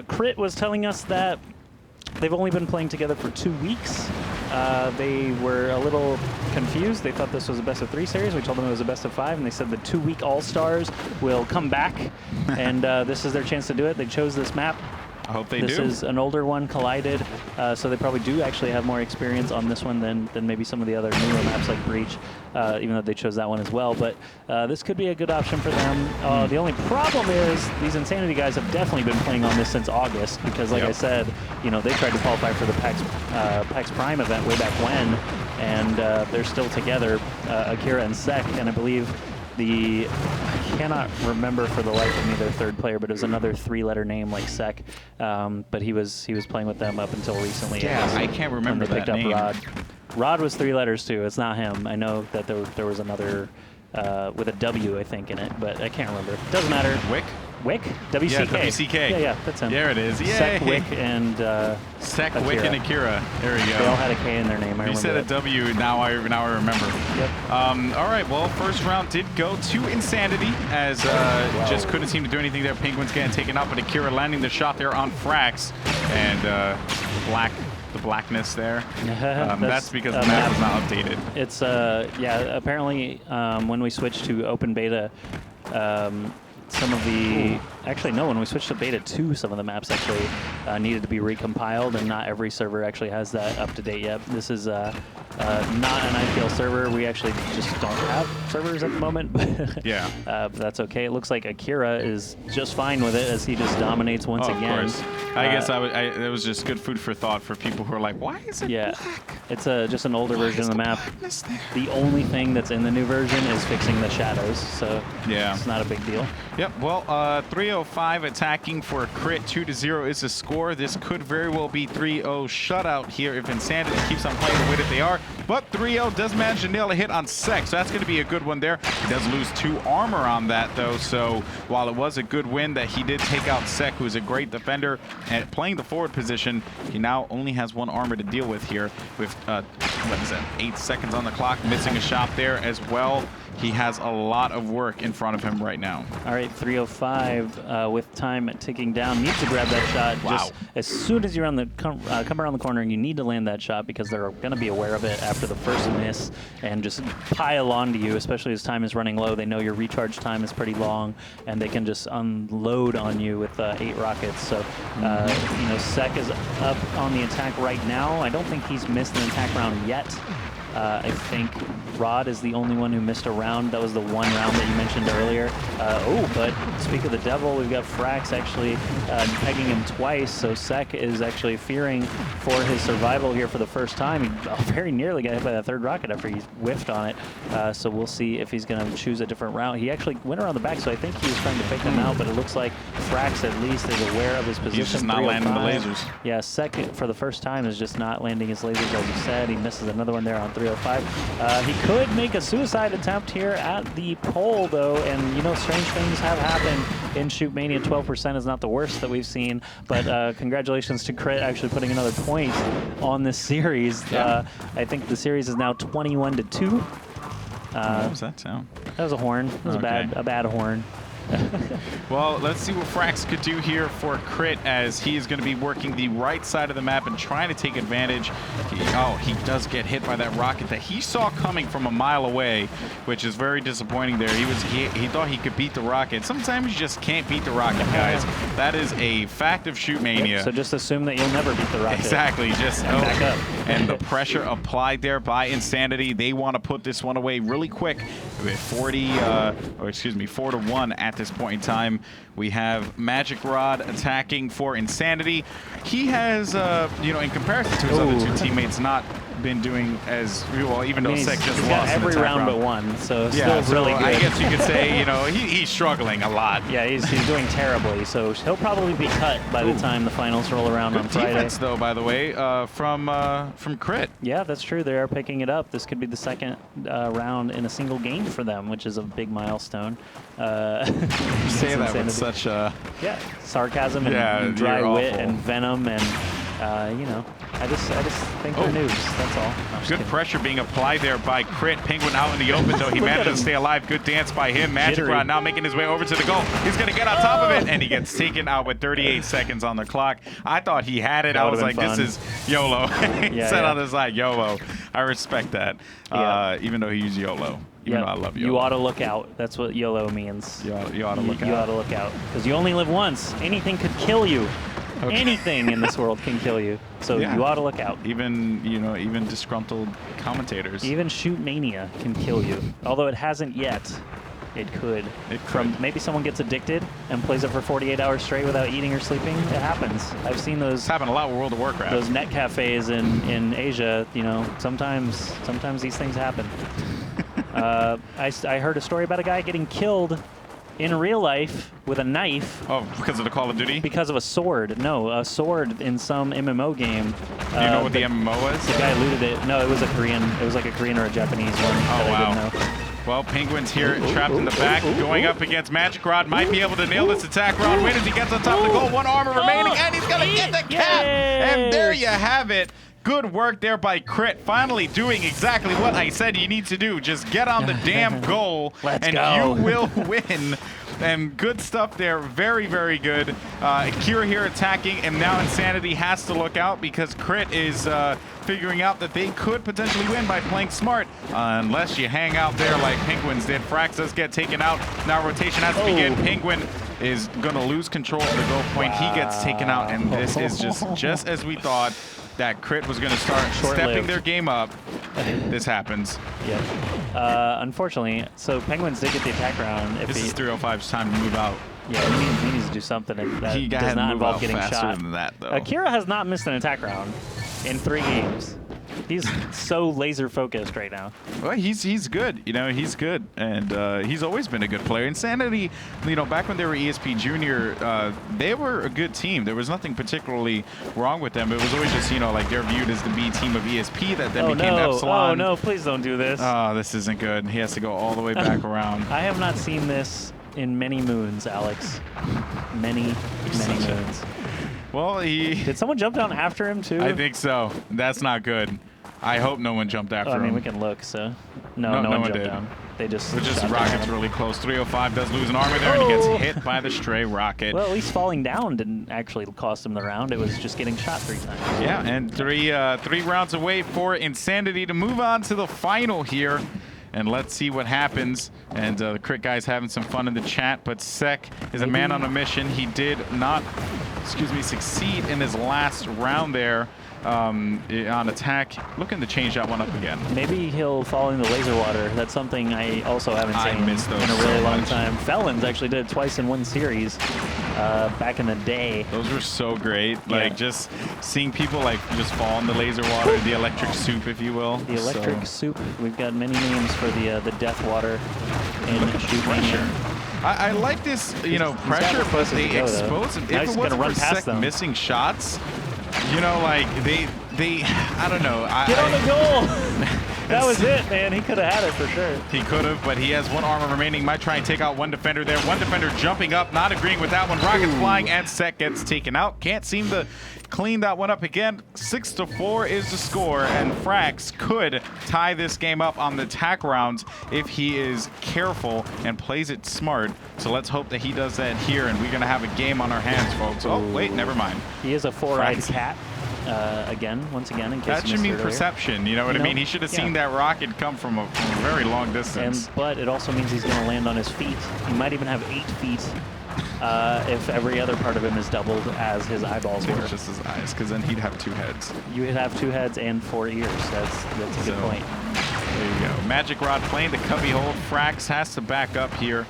Crit was telling us that they've only been playing together for 2 weeks. They were a little confused. They thought this was a best-of-3 series. We told them it was a best-of-5, and they said the 2-week All-Stars will come back, and this is their chance to do it. They chose this map. I hope they do. This is an older one, Collided, so they probably do actually have more experience on this one than maybe some of the other newer maps like Breach, even though they chose that one as well. But this could be a good option for them. The only problem is these Insanity guys have definitely been playing on this since August because, like I said, you know, they tried to qualify for the PAX Prime event way back when, and they're still together, Akira and Sek, and I believe I cannot remember for the life of me their third player, but it was another 3-letter name like Sek. But he was playing with them up until recently. Yeah, I can't remember when they that picked name. up Rod. Rod was 3 letters too. It's not him. I know that there was another with a W, I think, in it, but I can't remember. Doesn't matter. Wick? Wick? W-C-K. Yeah, W-C-K. Yeah, that's him. There it is. Yay. Sek, Wick, and Sek, Akira. Wick, and Akira. There we go. They all had a K in their name. I You said a W, now I remember. Yep. All right, well, first round did go to Insanity, as just couldn't seem to do anything there. Penguins getting taken out, but Akira landing the shot there on Frax, and the blackness there. That's because the map was not updated. It's, yeah, apparently when we switched to open beta, some of the, actually no, when we switched to beta 2, some of the maps actually needed to be recompiled, and not every server actually has that up to date yet. This is not an IPL server. We actually just don't have servers at the moment. Yeah. But that's okay. It looks like Akira is just fine with it as he just dominates once again. Of course. I guess it was just good food for thought for people who are like, why is it black? It's just an older version of the map. The only thing that's in the new version is fixing the shadows, so it's not a big deal. Yep, well, 305 attacking for Crit, 2-0 is the score. This could very well be 3-0 shutout here if Insanity keeps on playing the way that they are. But 3-0 does manage to nail a hit on Sek, so that's going to be a good one there. He does lose 2 armor on that, though, so while it was a good win that he did take out Sek, who's a great defender, and playing the forward position, he now only has 1 armor to deal with here with, what is that, 8 seconds on the clock, missing a shot there as well. He has a lot of work in front of him right now. All right, 305 with time ticking down. Needs to grab that shot. Wow. Just as soon as you're on the come around the corner, and you need to land that shot because they're going to be aware of it after the first miss and just pile onto you, especially as time is running low. They know your recharge time is pretty long, and they can just unload on you with 8 rockets. So, you know, Sek is up on the attack right now. I don't think he's missed an attack round yet. I think Rod is the only one who missed a round. That was the one round that you mentioned earlier. But speak of the devil, we've got Frax actually pegging him twice, so Sek is actually fearing for his survival here for the first time. He very nearly got hit by that 3rd rocket after he whiffed on it, so we'll see if he's going to choose a different route. He actually went around the back, so I think he was trying to fake them out, but it looks like Frax at least is aware of his position. He's just not landing the lasers. Yeah, Sek for the first time is just not landing his lasers, as you said. He misses another one there on 305. He could make a suicide attempt here at the pole, though, and you know, strange things have happened in Shoot Mania. 12% is not the worst that we've seen, but congratulations to Crit actually putting another point on this series. I think the series is now 21-2. What was that sound? That was a horn. It was a bad horn. Well, let's see what Frax could do here for Crit, as he is going to be working the right side of the map and trying to take advantage. He does get hit by that rocket that he saw coming from a mile away, which is very disappointing there. He thought he could beat the rocket. Sometimes you just can't beat the rocket, guys. That is a fact of Shoot Mania. So just assume that you'll never beat the rocket. Exactly. Just back up. And the pressure applied there by Insanity. They want to put this one away really quick with 4-1 at this point in time. We have Magic Rod attacking for Insanity. He has, you know, in comparison to his other 2 teammates, not been doing as well, even though Sek just he's lost got every in the round but one, so yeah, still really good. I guess you could say, you know, he's struggling a lot. Yeah, he's doing terribly, so he'll probably be cut by the time the finals roll around on Friday. Defense, though, by the way, from Crit. Yeah, that's true. They are picking it up. This could be the 2nd round in a single game for them, which is a big milestone. You say that with such sarcasm and dry wit awful. and venom and you know. I just think they're noobs. That's all. No, I'm just Good kidding. pressure being applied there by Crit. Penguin out in the open, though. He Look at managed to him. stay alive. Good dance by him. Magic Jittery. Rod now making his way over to the goal. He's going to get on top of it, and he gets taken out with 38 seconds on the clock. I thought he had it. That I was would've like, been this is YOLO. He Yeah, said yeah. on the side, YOLO. I respect that, even though he used YOLO. Even though I love YOLO. You ought to look out. That's what YOLO means. You ought to look You ought out. to look out. Because you only live once. Anything could kill you. Okay. Anything in this world can kill you. So Yeah. you ought to look out. Even, even disgruntled commentators. Even shoot mania can kill you. Although it hasn't yet. It could. It From could. maybe someone gets addicted and plays it for 48 hours straight without eating or sleeping. It happens. I've seen It's those happened a lot with World of Warcraft. those net cafes in Asia. You know, sometimes these things happen. I heard a story about a guy getting killed in real life with a knife Oh, because of the Call of Duty? because of a sword. No, a sword in some MMO game. Do you know what the MMO was? The guy looted it. No, it was a Korean. It was like a Korean or a Japanese one that I wow. didn't know. Well, Penguins here trapped in the back, going up against Magic Rod. Might be able to nail this attack. Rod wins as he gets on top of the goal. One armor remaining, and he's going to get the cap. And there you have it. Good work there by Crit. Finally doing exactly what I said you need to do. Just get on the damn goal, Let's and go. you will win. And good stuff there. Very, very good. Kira here attacking, and now Insanity has to look out because Crit is figuring out that they could potentially win by playing smart. Unless you hang out there like Penguins did. Frax does get taken out. Now rotation has to begin. Penguin is going to lose control of the goal point. He gets taken out, and this is just as we thought. That Crit was going to start Short-lived. stepping their game up. This happens. Yeah. Unfortunately, so Penguins did get the attack round. If This he, is 305's time to move out. Yeah, he needs to do something that He does had to not move involve out getting faster shot. than that, though. Akira has not missed an attack round in 3 games. He's so laser focused right now. Well, he's good. He's good, and he's always been a good player. Insanity, back when they were ESP Junior, they were a good team. There was nothing particularly wrong with them. It was always just, like they're viewed as the B team of ESP that then became Epsilon. Oh no, please don't do this. Oh, this isn't good. He has to go all the way back around. I have not seen this in many moons, Alex. Many moons. Well, Did someone jump down after him too? I think so. That's not good. I hope no one jumped after I mean, him. we can look. So no one jumped did. down. They just. But just shot Rocket's down. really close. 305 does lose an armor there, and he gets hit by the stray Rocket. Well, at least falling down didn't actually cost him the round. It was just getting shot 3 times. Yeah, and three rounds away for Insanity to move on to the final here. And let's see what happens. And the Crit guy's having some fun in the chat, but Sek is a man on a mission. He did not, succeed in his last round there on attack. Looking to change that one up again. Maybe he'll fall in the laser water. That's something I also haven't I seen miss those in a really so long much. time. Felons actually did it twice in one series back in the day. Those were so great. Yeah. Like just seeing people like just fall in the laser water, the electric soup, if you will. The electric So, soup. We've got many names for the death water in Shoot pressure. Mania. I like this, got pressure, but places they to go, though. expose him. Now If he's it gonna wasn't run for past Sek them. missing shots, like they, I don't know. Get on the goal! That was it, man. He could have had it for sure. He could have, but he has 1 armor remaining. Might try and take out 1 defender there. 1 defender jumping up, not agreeing with that one. Rockets flying, and Sek gets taken out. Can't seem to clean that one up again. 6-4 is the score, and Frax could tie this game up on the attack rounds if he is careful and plays it smart. So let's hope that he does that here, and we're going to have a game on our hands, folks. Oh, wait, never mind. He is a 4-eyed Frax. cat. Once again, in case That you should missed mean it earlier. perception, you know what I mean? He should have seen that rocket come from a very long distance. But it also means he's going to land on his feet. He might even have 8 feet if every other part of him is doubled as his eyeballs I think were. it's just his eyes, because then he'd have 2 heads. You would have 2 heads and 4 ears. That's a good point. There you go. Magic Rod playing the cubby hold. Frax has to back up here,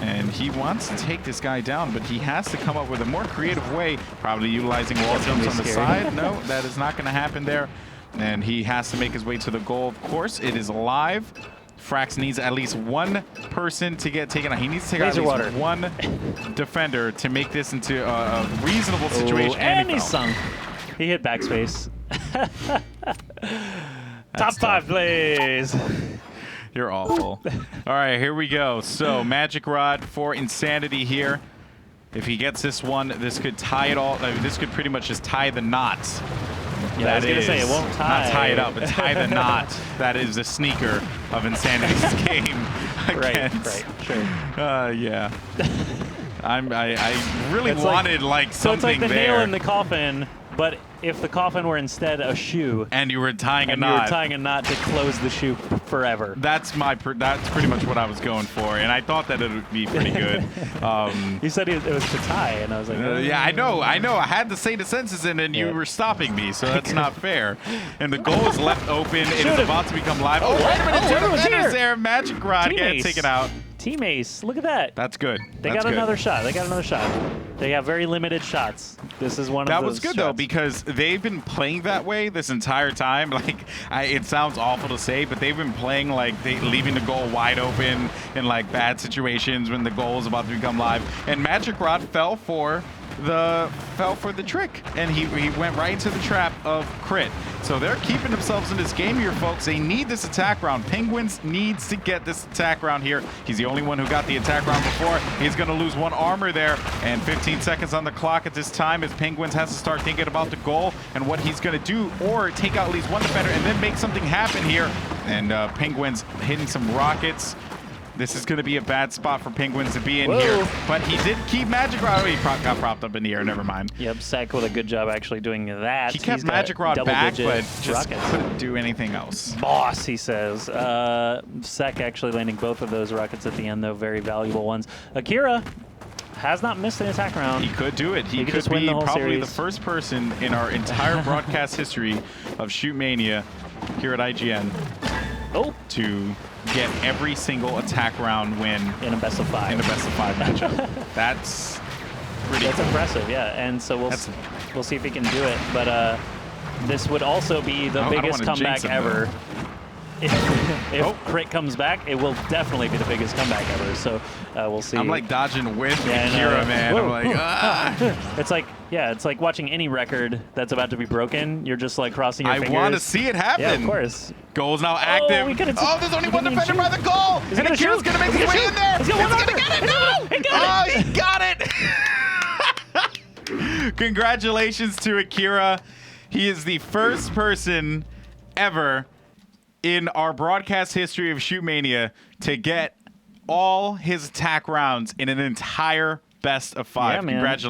and he wants to take this guy down, but he has to come up with a more creative way, probably utilizing wall That's gonna jumps on be the scary. side. No, that is not going to happen there, and he has to make his way to the goal. Of course, it is live. Frax needs at least 1 person to get taken out. He needs to take out Laser at least water. 1 defender to make this into a reasonable situation. And he he's fell. sunk. He hit backspace. Top 5 plays. You're awful. All right, here we go. So Magic Rod for Insanity here. If he gets this one, this could tie it all. This could pretty much just tie the knots Yeah, I was going to say, it won't tie. Not tie it up, but tie the knot. That is the sneaker of Insanity's game. Right, sure. Yeah. I really wanted like so something it's like the there. nail in the coffin, but if the coffin were instead a shoe. And you were tying a and knot. you were tying a knot to close the shoe forever. That's pretty much what I was going for, and I thought that it would be pretty good. You said it was to tie, and I was like, yeah, I know. I had to say the sentences in, and you were stopping me, so that's not fair. And the goal is left open. It is about to become live. Oh, wait a minute. Two defenders there. Magic Rod getting taken out. Team Ace, look at that. That's good. They got another shot. They have very limited shots. This is one of those That was good, though, because they've been playing that way this entire time. Like, it sounds awful to say, but they've been playing like leaving the goal wide open in like bad situations when the goal is about to become live. And Magic Rod fell for the trick, and he went right into the trap of Crit. So they're keeping themselves in this game here, folks. They need this attack round. Penguins needs to get this attack round here. He's the only one who got the attack round before. He's going to lose one armor there, and 15 seconds on the clock at this time as Penguins has to start thinking about the goal and what he's going to do, or take out at least one defender and then make something happen here. And Penguins hitting some rockets. This is going to be a bad spot for Penguins to be in here. But he did keep Magic Rod. Oh, he got propped up in the air. Never mind. Yep, Sek with a good job actually doing that. He kept Magic Rod back, but just couldn't do anything else. Boss, he says. Sek actually landing both of those rockets at the end, though. Very valuable ones. Akira has not missed an attack round. He could do it. He could just win be the whole probably series. the first person in our entire broadcast history of Shoot Mania here at IGN to get every single attack round win in a best of 5. In a best of 5 matchup. That's pretty That's cool. impressive, yeah. And so we'll see if he can do it. But this would also be the biggest comeback ever. If Crit comes back, it will definitely be the biggest comeback ever. So we'll see. I'm like dodging with Akira, man. Whoa, I'm like, ah. It's like watching any record that's about to be broken. You're just like crossing your fingers. I want to see it happen. Yeah, of course. Goal's now active. There's only one defender by the goal. And Akira's going to make his way in there. He's going to get it. No! He got it. Congratulations to Akira. He is the first person ever in our broadcast history of Shoot Mania to get all his attack rounds in an entire best of 5. Yeah, man. Congratulations.